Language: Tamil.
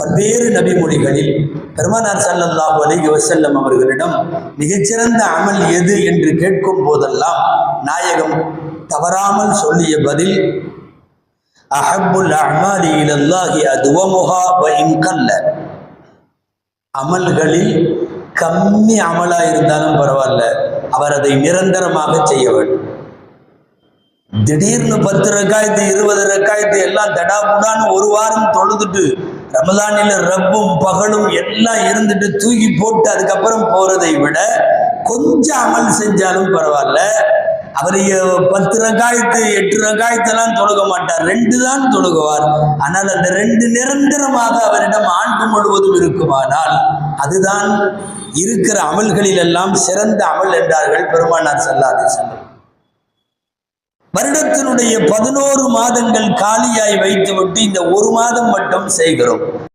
பல்வேறு நபிமொழிகளில் பெருமானார் ஸல்லல்லாஹு அலைஹி வஸல்லம் அவர்களிடம் மிகச்சிறந்த அமல் எது என்று கேட்கும் போதெல்லாம் நாயகம் தவறாமல் சொல்லிய பதில் அஹப்புல் அஅமாலி இலல்லாஹி அத்வமுஹா வ இன் கல்ல. அமல்களில் கம்மி அமலா இருந்தாலும் பரவாயில்ல, அவர் அதை நிரந்தரமாக செய்ய வேண்டும். திடீர்னு 10 ரக்காயத்து 20 ரக்காயத்து எல்லாம் தடாபுடான்னு ஒரு வாரம் தொழுதுட்டு ரமலானில ரப்பும் பகலும் எல்லாம் இருந்துட்டு தூக்கி போட்டு அதுக்கப்புறம் போறதை விட கொஞ்சம் அமல் செஞ்சாலும் பரவாயில்ல. அவர் 10 ரக்காயத்து 8 ரக்காயத்தெல்லாம் தொழுக மாட்டார், 2 தான் தொழுகுவார். ஆனால் அந்த 2 நிரந்தரமாக அவரிடம் ஆண்டு முழுவதும் இருக்குமானால் அதுதான் இருக்கிற அமல்களில் எல்லாம் சிறந்த அமல் என்றார்கள் பெருமானார் ஸல்லல்லாஹு அலைஹி வஸல்லம். வருடத்தினுடைய 11 மாதங்கள் காலியாய் வைத்துவிட்டு இந்த ஒரு மாதம் மட்டும் செய்கிறோம்.